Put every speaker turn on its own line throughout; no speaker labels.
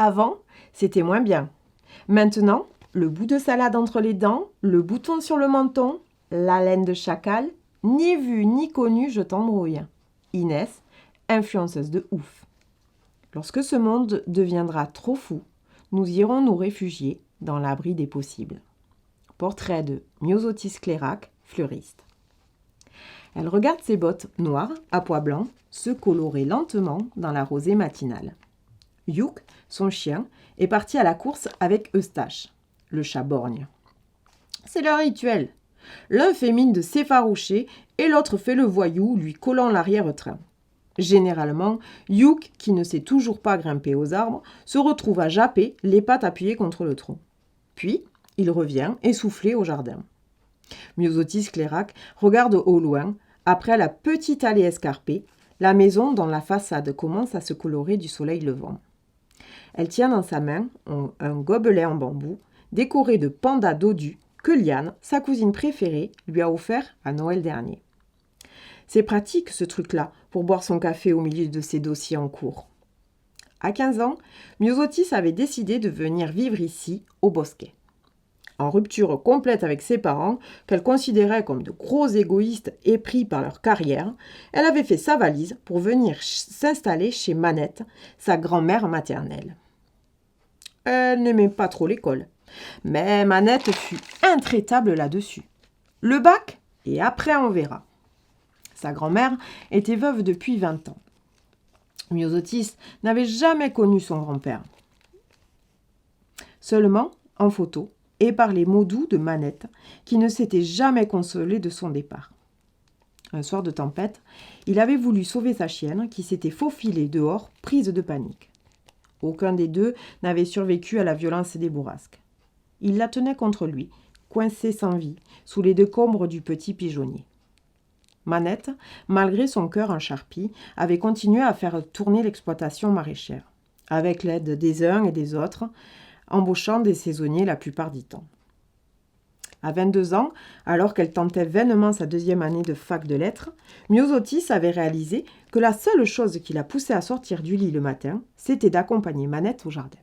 Avant, c'était moins bien. Maintenant, le bout de salade entre les dents, le bouton sur le menton, la laine de chacal, ni vu ni connu, je t'embrouille. Inès, influenceuse de ouf. Lorsque ce monde deviendra trop fou, nous irons nous réfugier dans l'abri des possibles. Portrait de Myosotis Clairac, fleuriste. Elle regarde ses bottes noires à pois blancs se colorer lentement dans la rosée matinale. Youk, son chien, est parti à la course avec Eustache, le chat borgne. C'est leur rituel. L'un fait mine de s'effaroucher et l'autre fait le voyou, lui collant l'arrière-train. Généralement, Youk, qui ne sait toujours pas grimper aux arbres, se retrouve à japper, les pattes appuyées contre le tronc. Puis, il revient, essoufflé, au jardin. Myosotis Clairac regarde au loin, après la petite allée escarpée, la maison dont la façade commence à se colorer du soleil levant. Elle tient dans sa main un gobelet en bambou, décoré de pandas dodus que Liane, sa cousine préférée, lui a offert à Noël dernier. C'est pratique ce truc-là pour boire son café au milieu de ses dossiers en cours. À 15 ans, Myosotis avait décidé de venir vivre ici, au Bosquet. En rupture complète avec ses parents, qu'elle considérait comme de gros égoïstes épris par leur carrière, elle avait fait sa valise pour venir s'installer chez Manette, sa grand-mère maternelle. Elle n'aimait pas trop l'école, mais Manette fut intraitable là-dessus. Le bac, et après on verra. Sa grand-mère était veuve depuis 20 ans. Myosotis n'avait jamais connu son grand-père. Seulement, en photo, et par les mots doux de Manette, qui ne s'était jamais consolé de son départ. Un soir de tempête, il avait voulu sauver sa chienne qui s'était faufilée dehors, prise de panique. Aucun des deux n'avait survécu à la violence des bourrasques. Il la tenait contre lui, coincée sans vie, sous les décombres du petit pigeonnier. Manette, malgré son cœur en charpie, avait continué à faire tourner l'exploitation maraîchère, avec l'aide des uns et des autres, embauchant des saisonniers la plupart du temps. À 22 ans, alors qu'elle tentait vainement sa deuxième année de fac de lettres, Myosotis avait réalisé que la seule chose qui la poussait à sortir du lit le matin, c'était d'accompagner Manette au jardin.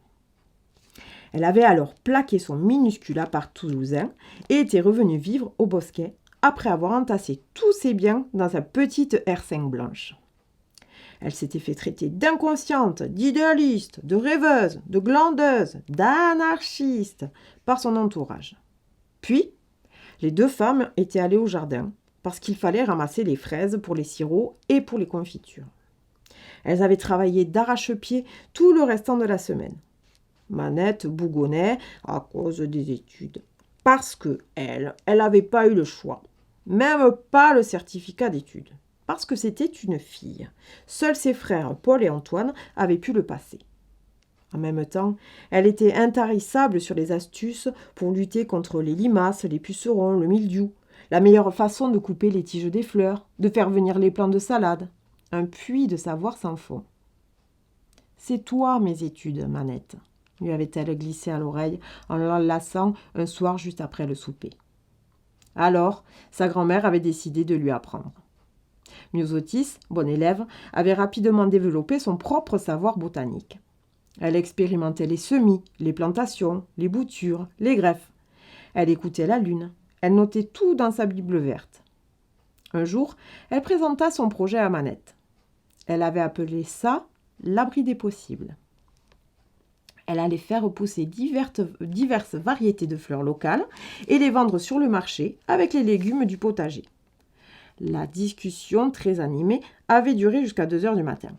Elle avait alors plaqué son minuscule appart toulousain et était revenue vivre au Bosquet après avoir entassé tous ses biens dans sa petite R5 blanche. Elle s'était fait traiter d'inconsciente, d'idéaliste, de rêveuse, de glandeuse, d'anarchiste par son entourage. Puis, les deux femmes étaient allées au jardin parce qu'il fallait ramasser les fraises pour les sirops et pour les confitures. Elles avaient travaillé d'arrache-pied tout le restant de la semaine. Manette bougonnait à cause des études. Parce que elle n'avait pas eu le choix. Même pas le certificat d'études. Parce que c'était une fille. Seuls ses frères, Paul et Antoine, avaient pu le passer. En même temps, elle était intarissable sur les astuces pour lutter contre les limaces, les pucerons, le mildiou, la meilleure façon de couper les tiges des fleurs, de faire venir les plants de salade. Un puits de savoir sans fond. « C'est toi, mes études, Manette », lui avait-elle glissé à l'oreille en l'enlaçant un soir juste après le souper. Alors, sa grand-mère avait décidé de lui apprendre. Myosotis, bonne élève, avait rapidement développé son propre savoir botanique. Elle expérimentait les semis, les plantations, les boutures, les greffes. Elle écoutait la lune. Elle notait tout dans sa Bible verte. Un jour, elle présenta son projet à Manette. Elle avait appelé ça « l'abri des possibles ». Elle allait faire pousser diverses variétés de fleurs locales et les vendre sur le marché avec les légumes du potager. La discussion, très animée, avait duré jusqu'à 2 heures du matin.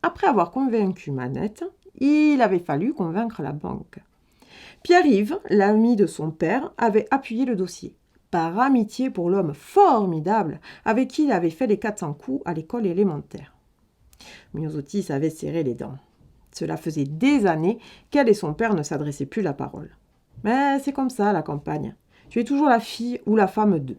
Après avoir convaincu Manette, il avait fallu convaincre la banque. Pierre-Yves, l'ami de son père, avait appuyé le dossier, par amitié pour l'homme formidable avec qui il avait fait les 400 coups à l'école élémentaire. Myosotis avait serré les dents. Cela faisait des années qu'elle et son père ne s'adressaient plus la parole. Mais c'est comme ça, la campagne. Tu es toujours la fille ou la femme d'eux.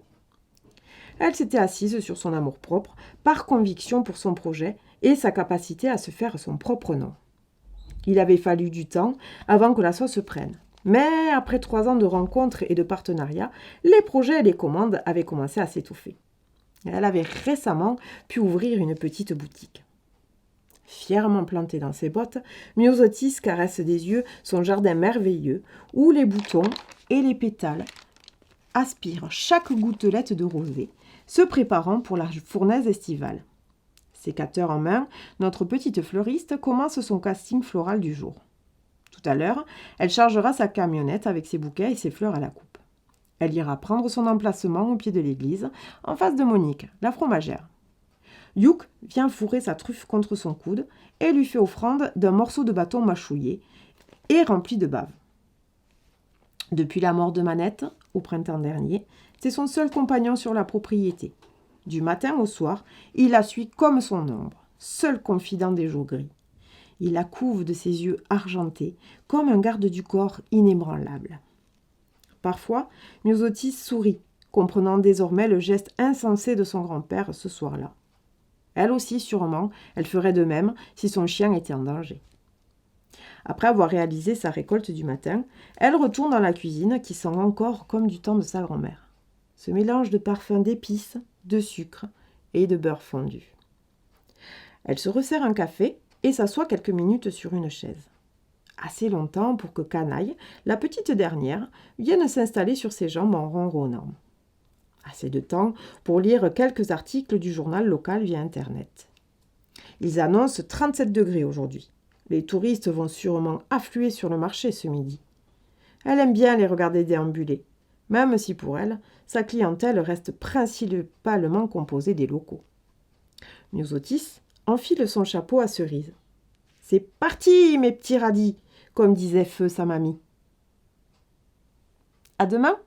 Elle s'était assise sur son amour-propre, par conviction pour son projet et sa capacité à se faire son propre nom. Il avait fallu du temps avant que la sauce se prenne. Mais après 3 ans de rencontres et de partenariats, les projets et les commandes avaient commencé à s'étouffer. Elle avait récemment pu ouvrir une petite boutique. Fièrement planté dans ses bottes, Myosotis caresse des yeux son jardin merveilleux où les boutons et les pétales aspirent chaque gouttelette de rosée, se préparant pour la fournaise estivale. Sécateur en main, notre petite fleuriste commence son casting floral du jour. Tout à l'heure, elle chargera sa camionnette avec ses bouquets et ses fleurs à la coupe. Elle ira prendre son emplacement au pied de l'église, en face de Monique, la fromagère. Youk vient fourrer sa truffe contre son coude et lui fait offrande d'un morceau de bâton mâchouillé et rempli de bave. Depuis la mort de Manette, au printemps dernier, c'est son seul compagnon sur la propriété. Du matin au soir, il la suit comme son ombre, seul confident des jours gris. Il la couve de ses yeux argentés, comme un garde du corps inébranlable. Parfois, Myosotis sourit, comprenant désormais le geste insensé de son grand-père ce soir-là. Elle aussi, sûrement, elle ferait de même si son chien était en danger. Après avoir réalisé sa récolte du matin, elle retourne dans la cuisine qui sent encore comme du temps de sa grand-mère. Ce mélange de parfums d'épices, de sucre et de beurre fondu. Elle se resserre un café et s'assoit quelques minutes sur une chaise. Assez longtemps pour que Canaille, la petite dernière, vienne s'installer sur ses jambes en ronronnant. Assez de temps pour lire quelques articles du journal local via Internet. Ils annoncent 37 degrés aujourd'hui. Les touristes vont sûrement affluer sur le marché ce midi. Elle aime bien les regarder déambuler, même si pour elle, sa clientèle reste principalement composée des locaux. Myosotis enfile son chapeau à cerise. « C'est parti, mes petits radis !» comme disait Feu sa mamie. À demain!